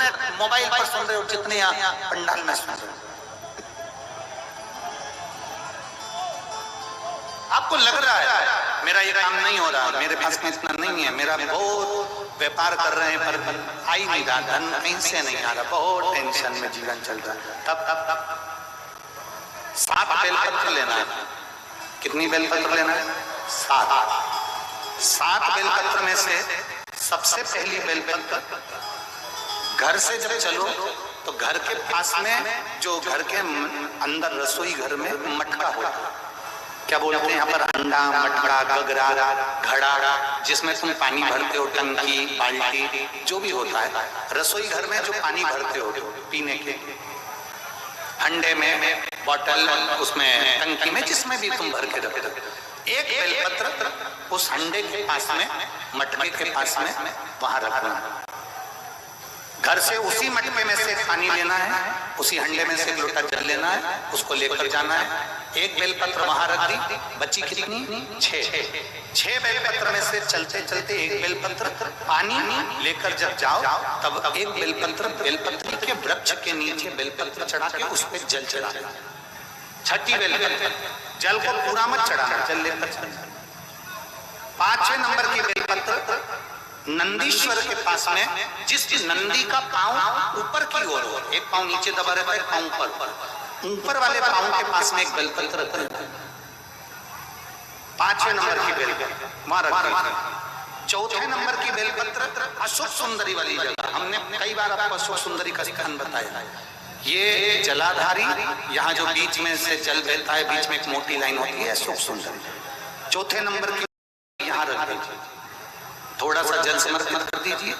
जितने मोबाइल पर सुन रहे हो, जितने यहाँ पंडाल में सुन रहे हो, आपको लग रहा है मेरा ये काम नहीं हो रहा, मेरे पास में इतना नहीं है, मेरा बहुत व्यापार कर रहे हैं पर आ ही नहीं रहा, धन कहीं से नहीं आ रहा, बहुत टेंशन में जीवन चल रहा है। तब 7 बेलपत्र लेना है। कितनी बेलपत्र लेना है? 7 बेलपत्र में से सबसे पहली बेलपत्र, घर से जब चलो तो घर के पास में जो घर के अंदर रसोई घर में मटका होता है, क्या बोलते हैं यहाँ पर, अंडा, मटका, गगरा, घड़ा, जिसमें तुम पानी भरते हो, टंकी, बाल्टी, जो भी होता है रसोई घर में जो पानी भरते हो पीने के, हंडे में, बॉटल, उसमें टंकी में, जिसमें भी तुम भर के रखते हो, एक बेलपत्र उस हंडे के पास में, मटके के पास में वहां रखना है। घर से उसी मटके में से पानी लेना है, उसी हंडे में से एक लोटा जल लेना है, उसको लेकर जाना है। एक बेलपत्र वहां रख दी, बची कितनी? 6 बेलपत्र में से चलते चलते एक बेलपत्र पानी लेकर जब जाओ तब एक बेलपत्र के वृक्ष के नीचे बेलपत्र चढ़ा के उस पर जल चढ़ाना। 6ठी बेलपत्र, जल को पूरा मत चढ़ाना, जल लेकर चढ़ाना। 5वें नंबर की बेलपत्र नंदीश्वर के पास में, जिस नंदी का पांव ऊपर की ओर हो, एक पांव नीचे दबा रहता है, पांव ऊपर वाले पांव के पास में एक बेलपत्र रखना है। 5वें नंबर की बेलपत्र वहां रखना। 4थे नंबर की बेलपत्र अशोक सुंदरी वाली जगह, हमने कई बार आपको अशोक सुंदरी का स्थान बताया। ये जलाधारी, यहाँ जो बीच में से जल बहता है, बीच में एक मोटी लाइन होती है, अशोक सुंदरी। 4थे नंबर की यहाँ रख दीजिए, थोड़ा सा जल समर्पित कर दीजिए।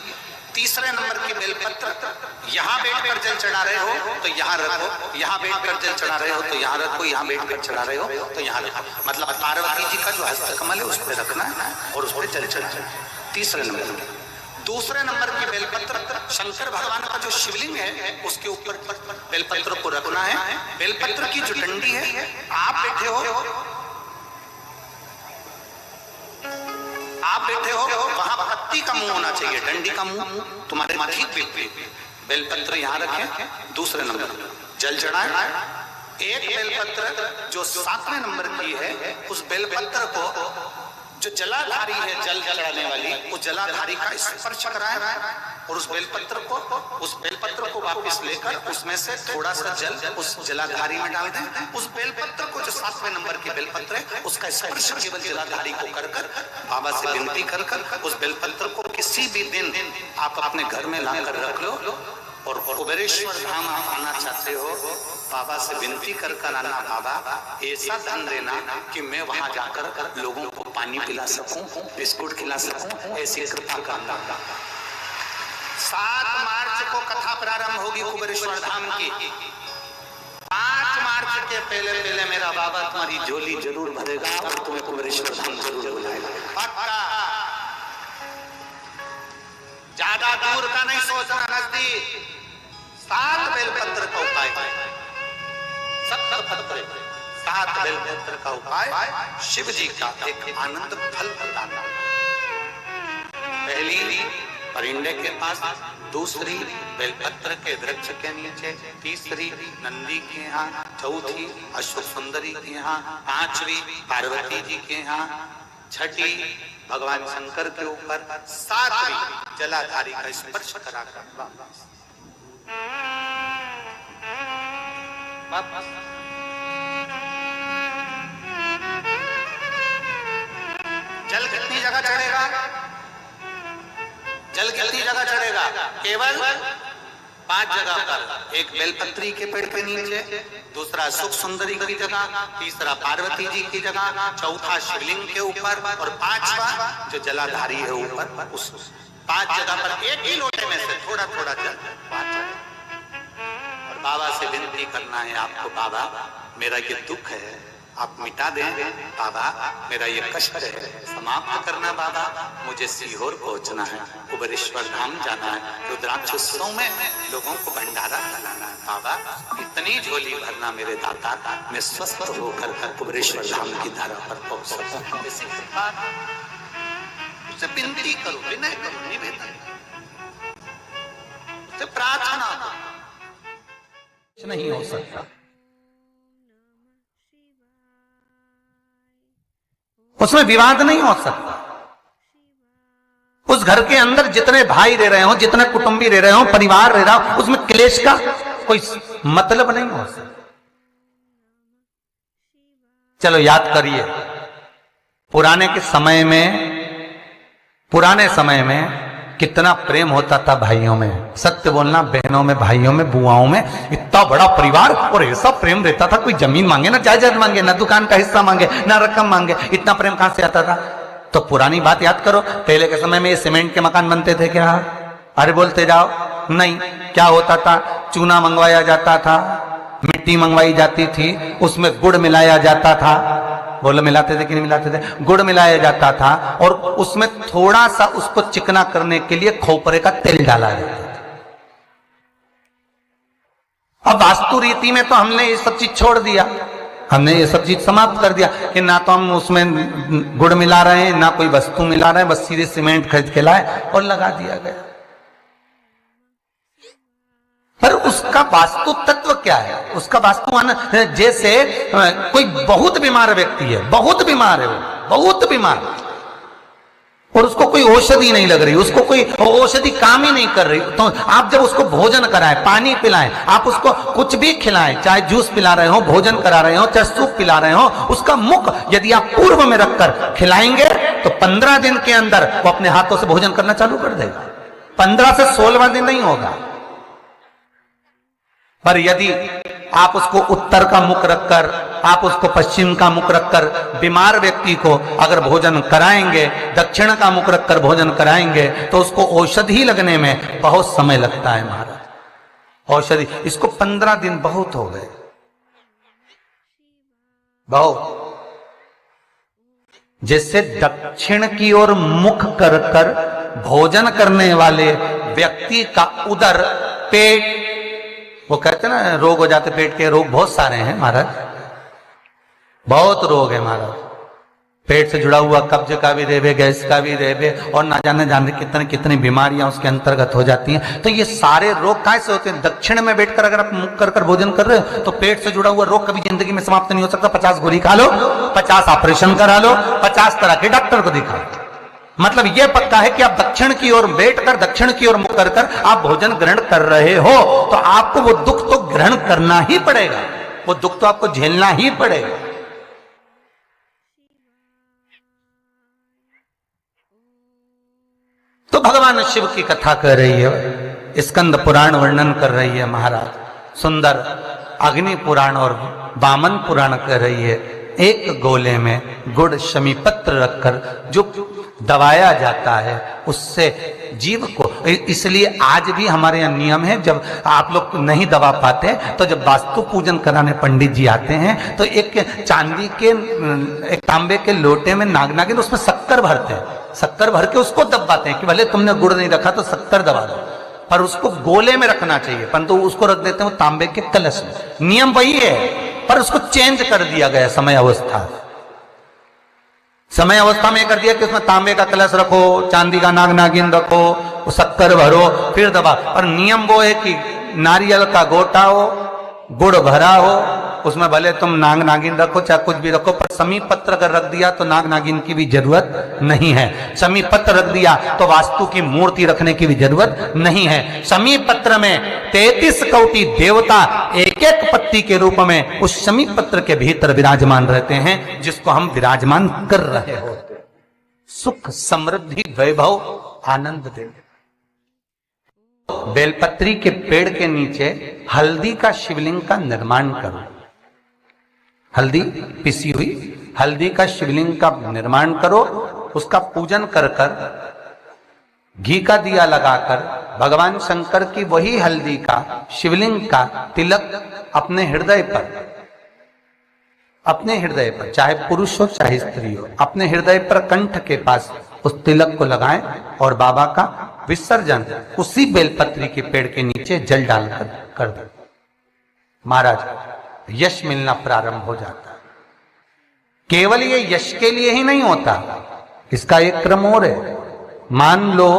3रे नंबर की बेलपत्र, यहाँ बैठकर जल चढ़ा रहे हो तो यहाँ रखो, यहाँ बैठकर जल चढ़ा रहे हो तो यहाँ रखो, यहाँ बैठकर चढ़ा रहे हो तो यहाँ रखो, मतलब पार्वती जी का जो हस्तकमल है उस पर रखना है और उस पर जल चढ़ाना। 3रे नंबर की। 2रे नंबर की बेलपत्र शंकर भगवान का जो शिवलिंग है उसके ऊपर बेलपत्र को रखना है। बेलपत्र की जो डंडी है, आप बैठे हो वहां पत्ती का मुंह होना चाहिए, डंडी का मुंह तुम्हारे ठीक पे। बेलपत्र यहाँ रखें। 2रे नंबर जल चढ़ाएं। एक बेलपत्र जो 7वें नंबर की है, उस बेलपत्र को जो जलाधारी है, जल चढ़ाने वाली, उस जलाधारी का स्पर्श कराएं और उस बेलपत्र को वापस लेकर उसमें से थोड़ा सा जल उस जलाधारी में डाल दें। उस बेलपत्र को जो 7वें नंबर की बेलपत्र है, उसका स्पर्श केवल जलाधारी को कर बाबा से विनती कर उस बेलपत्र को किसी भी दिन आप अपने घर में लाकर रख लो और कुबेरेश्वर धाम आना चाहते हो, बाबा से विनती कर आना, बाबा ऐसा धन देना कि मैं वहां जाकर लोगों को पानी पिला सकूं, बिस्कुट खिला सकूं, ऐसी कृपा करना। 7 मार्च को कथा प्रारंभ होगी कुबेरेश्वर धाम की। 5 मार्च के पहले मेरा बाबा तुम्हारी झोली जरूर भरेगा और तुम्हें कुबेरेश्वर धाम जरूर बुलाएगा, पक्का। ज्यादा दूर का नहीं सोचना, नजदीक। 7 बेलपत्र का उपाय, 7 बेलपत्र का उपाय शिव जी का एक आनंद फल बताना। पहली परिंदे के पास, 2री बेलपत्र के वृक्ष के नीचे, 3री नंदी के यहाँ, 4थी अशोक सुंदरी के यहाँ, 5वीं पार्वती जी के यहाँ, 6ठी भगवान शंकर के ऊपर, 7वीं जलाधारी का स्पर्श कराकर जल कितनी जगह चढ़ेगा? जल कितनी जगह चढ़ेगा? केवल 5 जगह पर। एक बेलपत्री के पेड़ के नीचे, 2रा अशोक सुंदरी की जगह, 3रा पार्वती जी की जगह, 4था शिवलिंग के ऊपर और 5वां जो जलाधारी है ऊपर, उस 5 जगह पर एक ही लोटे में से थोड़ा थोड़ा जल और बाबा से विनती करना है आपको, बाबा मेरा ये दुख है आप मिटा दें, बाबा मेरा ये कष्ट है समाप्त करना, बाबा मुझे सीहोर पहुंचना है, कुबेरेश्वर धाम जाना है, रुद्राक्षोत्सव में लोगों को भंडारा कराना है, बाबा इतनी झोली भरना मेरे दाता, मैं स्वस्थ होकर कुबेरेश्वर धाम की धारा पर पहुंच सकूं। उससे विनती करो, विनय करो, निवेदन सिर्फ प्रार्थना नहीं हो सकता। उसमें विवाद नहीं हो सकता। उस घर के अंदर जितने भाई रह रहे हो, जितने कुटुंबी रह रहे हो, परिवार रह रहा हो, उसमें क्लेश का कोई मतलब नहीं हो सकता। चलो याद करिए, पुराने समय में कितना प्रेम होता था भाइयों में। सत्य बोलना, बहनों में, भाइयों में, बुआओं में इतना बड़ा परिवार और ऐसा प्रेम रहता था। कोई जमीन मांगे ना जायदाद मांगे, ना दुकान का हिस्सा मांगे, ना रकम मांगे, इतना प्रेम कहां से आता था। तो पुरानी बात याद करो, पहले के समय में ये सीमेंट के मकान बनते थे क्या? अरे बोलते जाओ। नहीं, क्या होता था? चूना मंगवाया जाता था, मिट्टी मंगवाई जाती थी, उसमें गुड़ मिलाया जाता था। बोलो मिलाते थे कि नहीं मिलाते थे? गुड़ मिलाया जाता था और उसमें थोड़ा सा उसको चिकना करने के लिए खोपरे का तेल डाला जाता था। अब वास्तु रीति में तो हमने ये सब चीज छोड़ दिया, हमने ये सब चीज समाप्त कर दिया कि ना तो हम उसमें गुड़ मिला रहे हैं, ना कोई वस्तु मिला रहे हैं, बस सीधे सीमेंट खरीद के लाए और लगा दिया गया। पर उसका वास्तु तत्व क्या है? उसका वास्तु जैसे कोई बहुत बीमार व्यक्ति है, बहुत बीमार है वो, बहुत बीमार, और उसको कोई औषधि नहीं लग रही, उसको कोई औषधि काम ही नहीं कर रही, तो आप जब उसको भोजन कराएं, पानी पिलाएं, आप उसको कुछ भी खिलाएं, चाहे जूस पिला रहे हो, भोजन करा रहे हो, चाहे सूप पिला रहे हो, उसका मुख यदि आप पूर्व में रखकर खिलाएंगे तो 15 दिन के अंदर वो अपने हाथों से भोजन करना चालू कर देगा। 15 से 16वां दिन नहीं होगा। पर यदि आप उसको उत्तर का मुख रखकर, आप उसको पश्चिम का मुख रखकर बीमार व्यक्ति को अगर भोजन कराएंगे, दक्षिण का मुख रखकर भोजन कराएंगे, तो उसको औषधि लगने में बहुत समय लगता है महाराज। औषधि इसको 15 दिन बहुत हो गए, बहुत। जैसे दक्षिण की ओर मुख कर कर भोजन करने वाले व्यक्ति का उदर, पेट, वो कहते हैं ना रोग हो जाते, पेट के रोग बहुत सारे हैं महाराज, बहुत रोग है महाराज। पेट से जुड़ा हुआ कब्ज का भी रेबे, गैस का भी रेबे, और ना जाने कितने कितनी बीमारियां उसके अंतर्गत हो जाती हैं। तो ये सारे रोग कैसे होते हैं? दक्षिण में बैठकर अगर आप मुख कर भोजन कर रहे हो तो पेट से जुड़ा हुआ रोग कभी जिंदगी में समाप्त नहीं हो सकता। 50 गोली खा लो, 50 ऑपरेशन करा लो, 50 तरह के डॉक्टर को दिखा। मतलब यह पक्का है कि आप दक्षिण की ओर बैठकर, दक्षिण की ओर मुख कर कर आप भोजन ग्रहण कर रहे हो तो आपको वो दुख तो ग्रहण करना ही पड़ेगा, वो दुख तो आपको झेलना ही पड़ेगा। तो भगवान शिव की कथा कर रही है, स्कंद पुराण वर्णन कर रही है महाराज, सुंदर अग्नि पुराण और वामन पुराण कर रही है। एक गोले में गुड़ शमीपत्र रखकर जो दबाया जाता है उससे जीव को, इसलिए आज भी हमारे यहाँ नियम है, जब आप लोग नहीं दबा पाते तो जब वास्तु पूजन कराने पंडित जी आते हैं तो एक चांदी के, एक तांबे के लोटे में नाग-नागिन, उसमें शक्कर भरते हैं, शक्कर भर के उसको दबाते हैं कि भले तुमने गुड़ नहीं रखा तो शक्कर दबा दो, पर उसको गोले में रखना चाहिए, परंतु उसको रख देते हैं वो तांबे के कलश में। नियम वही है पर उसको चेंज कर दिया गया समय अवस्था में कर दिया कि उसमें तांबे का कलश रखो, चांदी का नाग-नागिन रखो, शक्कर भरो, फिर दबा। और नियम वो है कि नारियल का गोटा हो, गुड़ भरा हो, उसमें भले तुम नाग-नागिन रखो चाहे कुछ भी रखो, पर समी पत्र अगर रख दिया तो नाग-नागिन की भी जरूरत नहीं है। समी पत्र रख दिया तो वास्तु की मूर्ति रखने की भी जरूरत नहीं है। समी पत्र में 33 कोटि देवता एक एक पत्ती के रूप में उस समी पत्र के भीतर विराजमान रहते हैं, जिसको हम विराजमान कर रहे होते हैं। सुख, समृद्धि, वैभव, आनंद देते। बेलपत्री के पेड़ के नीचे हल्दी का शिवलिंग का निर्माण करो, हल्दी पिसी हुई हल्दी का शिवलिंग का निर्माण करो, उसका पूजन कर कर घी का दिया लगाकर भगवान शंकर की वही हल्दी का शिवलिंग का तिलक अपने हृदय पर, चाहे पुरुष हो चाहे स्त्री हो, अपने हृदय पर कंठ के पास उस तिलक को लगाएं और बाबा का विसर्जन उसी बेलपत्री के पेड़ के नीचे जल डालकर कर दो। महाराज यश मिलना प्रारंभ हो जाता है। केवल ये यश के लिए ही नहीं होता, इसका एक क्रम और है। मान लो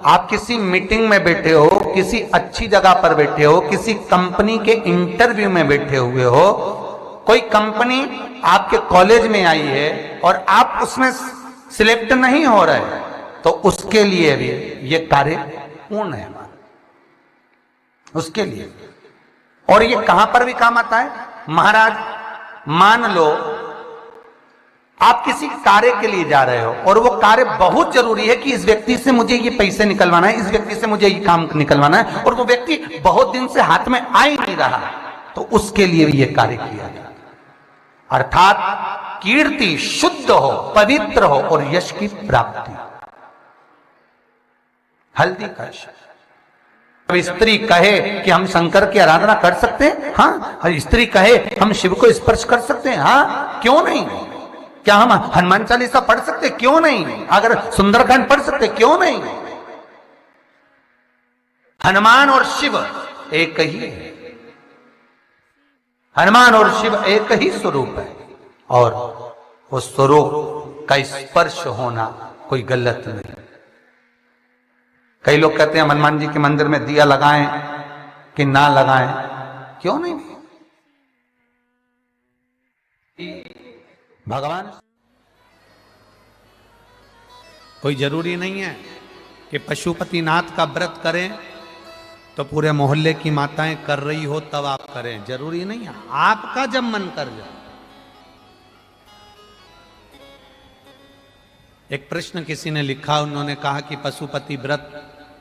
आप किसी मीटिंग में बैठे हो, किसी अच्छी जगह पर बैठे हो, किसी कंपनी के इंटरव्यू में बैठे हुए हो, कोई कंपनी आपके कॉलेज में आई है और आप उसमें सिलेक्ट नहीं हो रहे, तो उसके लिए भी ये कार्य पूर्ण है हमारा, उसके लिए। और ये कहां पर भी काम आता है महाराज। मान लो आप किसी कार्य के लिए जा रहे हो और वो कार्य बहुत जरूरी है कि इस व्यक्ति से मुझे ये पैसे निकलवाना है, इस व्यक्ति से मुझे ये काम निकलवाना है, और वो व्यक्ति बहुत दिन से हाथ में आ ही नहीं रहा, तो उसके लिए भी ये कार्य किया जाता है। अर्थात कीर्ति शुद्ध हो, पवित्र हो और यश की प्राप्ति। हल्दी कश स्त्री कहे कि हम शंकर की आराधना कर सकते हैं, हाँ। स्त्री कहे हम शिव को स्पर्श कर सकते हैं, हाँ, क्यों नहीं। क्या हम हनुमान चालीसा पढ़ सकते, क्यों नहीं। अगर सुंदरकांड पढ़ सकते, क्यों नहीं। हनुमान और शिव एक ही है, हनुमान और शिव एक ही स्वरूप है, और उस स्वरूप का स्पर्श होना कोई गलत नहीं। कई लोग कहते हैं हनुमान जी के मंदिर में दिया लगाएं कि ना लगाएं, क्यों नहीं। भगवान कोई जरूरी नहीं है कि पशुपतिनाथ का व्रत करें तो पूरे मोहल्ले की माताएं कर रही हो तब आप करें, जरूरी नहीं है। आपका जब मन कर जाए। एक प्रश्न किसी ने लिखा, उन्होंने कहा कि पशुपति व्रत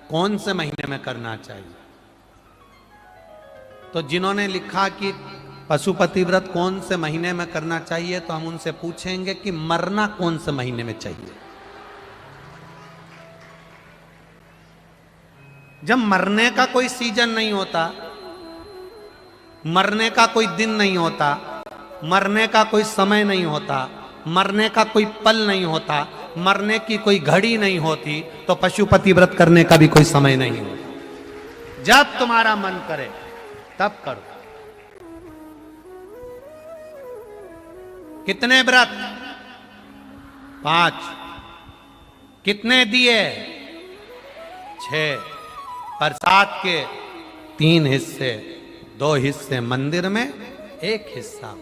कौन से महीने में करना चाहिए। तो जिन्होंने लिखा कि पशुपति व्रत कौन से महीने में करना चाहिए, तो हम उनसे पूछेंगे कि मरना कौन से महीने में चाहिए। जब मरने का कोई सीजन नहीं होता, मरने का कोई दिन नहीं होता, मरने का कोई समय नहीं होता, मरने का कोई पल नहीं होता, मरने की कोई घड़ी नहीं होती, तो पशुपति व्रत करने का भी कोई समय नहीं होता। जब तुम्हारा मन करे तब करो। कितने व्रत? 5। कितने दिए? 6। प्रसाद के 3 हिस्से, 2 हिस्से मंदिर में, 1 हिस्सा